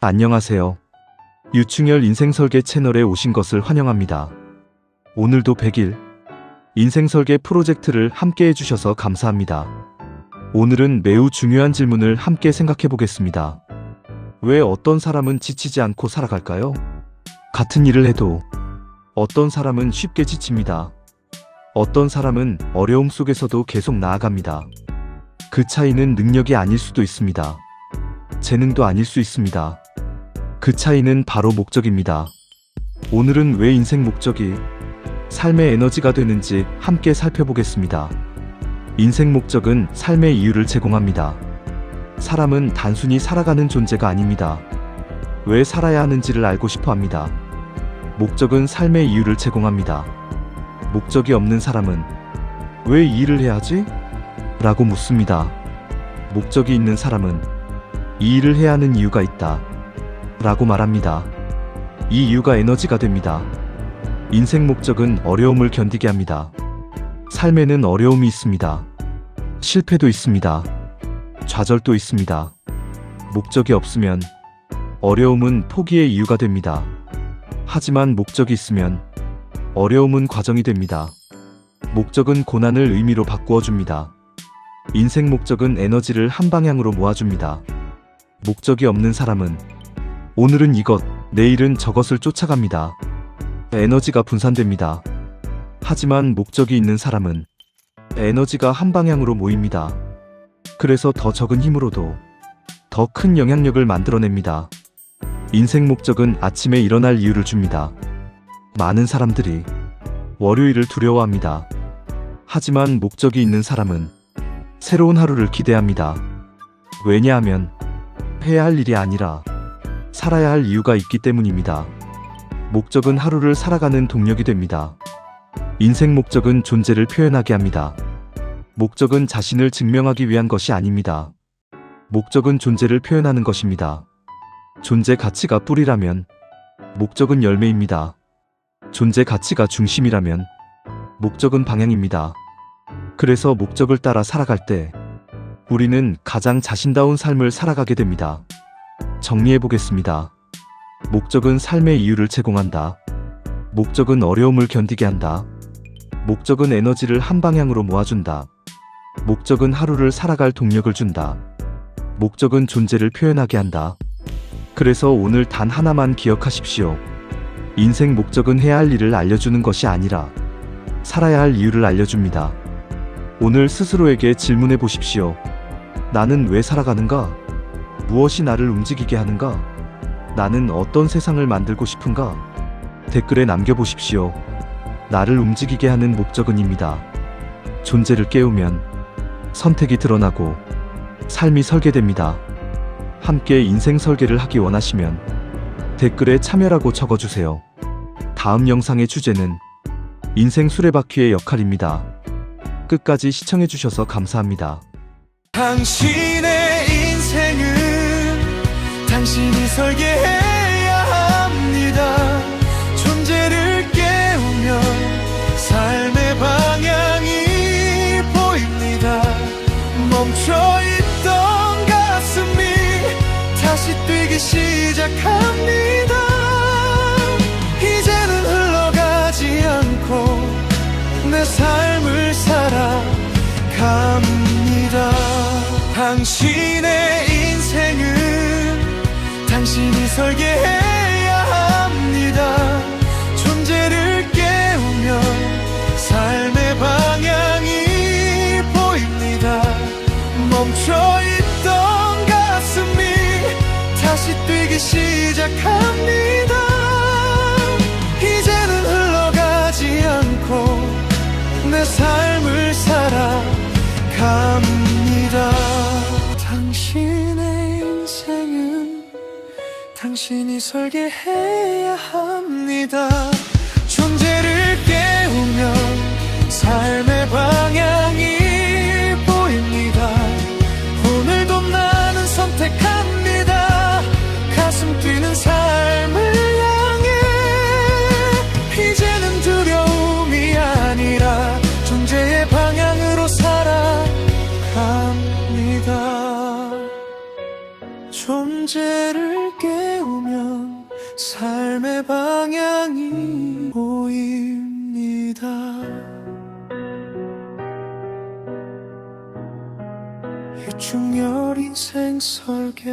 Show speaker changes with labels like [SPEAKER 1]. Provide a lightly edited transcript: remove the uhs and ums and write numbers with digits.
[SPEAKER 1] 안녕하세요. 유충열 인생설계 채널에 오신 것을 환영합니다. 오늘도 100일 인생설계 프로젝트를 함께 해주셔서 감사합니다. 오늘은 매우 중요한 질문을 함께 생각해 보겠습니다. 왜 어떤 사람은 지치지 않고 살아갈까요? 같은 일을 해도 어떤 사람은 쉽게 지칩니다. 어떤 사람은 어려움 속에서도 계속 나아갑니다. 그 차이는 능력이 아닐 수도 있습니다. 재능도 아닐 수 있습니다. 그 차이는 바로 목적입니다. 오늘은 왜 인생 목적이 삶의 에너지가 되는지 함께 살펴보겠습니다. 인생 목적은 삶의 이유를 제공합니다. 사람은 단순히 살아가는 존재가 아닙니다. 왜 살아야 하는지를 알고 싶어 합니다. 목적은 삶의 이유를 제공합니다. 목적이 없는 사람은 왜 이 일을 해야 하지? 라고 묻습니다. 목적이 있는 사람은 이 일을 해야 하는 이유가 있다 라고 말합니다. 이 이유가 에너지가 됩니다. 인생 목적은 어려움을 견디게 합니다. 삶에는 어려움이 있습니다. 실패도 있습니다. 좌절도 있습니다. 목적이 없으면 어려움은 포기의 이유가 됩니다. 하지만 목적이 있으면 어려움은 과정이 됩니다. 목적은 고난을 의미로 바꾸어 줍니다. 인생 목적은 에너지를 한 방향으로 모아줍니다. 목적이 없는 사람은 오늘은 이것, 내일은 저것을 쫓아갑니다. 에너지가 분산됩니다. 하지만 목적이 있는 사람은 에너지가 한 방향으로 모입니다. 그래서 더 적은 힘으로도 더 큰 영향력을 만들어냅니다. 인생 목적은 아침에 일어날 이유를 줍니다. 많은 사람들이 월요일을 두려워합니다. 하지만 목적이 있는 사람은 새로운 하루를 기대합니다. 왜냐하면 해야 할 일이 아니라 살아야 할 이유가 있기 때문입니다. 목적은 하루를 살아가는 동력이 됩니다. 인생 목적은 존재를 표현하게 합니다. 목적은 자신을 증명하기 위한 것이 아닙니다. 목적은 존재를 표현하는 것입니다. 존재 가치가 뿌리라면 목적은 열매입니다. 존재 가치가 중심이라면 목적은 방향입니다. 그래서 목적을 따라 살아갈 때 우리는 가장 자신다운 삶을 살아가게 됩니다. 정리해 보겠습니다. 목적은 삶의 이유를 제공한다. 목적은 어려움을 견디게 한다. 목적은 에너지를 한 방향으로 모아준다. 목적은 하루를 살아갈 동력을 준다. 목적은 존재를 표현하게 한다. 그래서 오늘 단 하나만 기억하십시오. 인생 목적은 해야 할 일을 알려주는 것이 아니라 살아야 할 이유를 알려줍니다. 오늘 스스로에게 질문해 보십시오. 나는 왜 살아가는가? 무엇이 나를 움직이게 하는가? 나는 어떤 세상을 만들고 싶은가? 댓글에 남겨보십시오. 나를 움직이게 하는 목적은입니다. 존재를 깨우면 선택이 드러나고 삶이 설계됩니다. 함께 인생 설계를 하기 원하시면 댓글에 참여라고 적어주세요. 다음 영상의 주제는 인생 수레바퀴의 역할입니다. 끝까지 시청해주셔서 감사합니다.
[SPEAKER 2] 당신의 인생은 당신이 설계해야 합니다. 존재를 깨우면 삶의 방향이 보입니다. 멈춰있던 가슴이 다시 뛰기 시작합니다. 이제는 흘러가지 않고 내 삶을 살아갑니다. 당신의 인생은 당신이 설계해야 합니다. 존재를 깨우면 삶의 방향이 보입니다. 멈춰있던 가슴이 다시 뛰기 시작합니다. 이제는 흘러가지 않고 내 삶을 살아갑니다. 당신의 인생은 당신이 설계해야 합니다. 존재를 깨우면 삶의 방향이 보입니다. 오늘도 나는 선택합니다. 가슴 뛰는 삶을 향해 이제는 두려움이 아니라 존재의 방향으로 살아갑니다. 존재를 깨우 삶의 방향이 보입니다. 유충열 인생 설계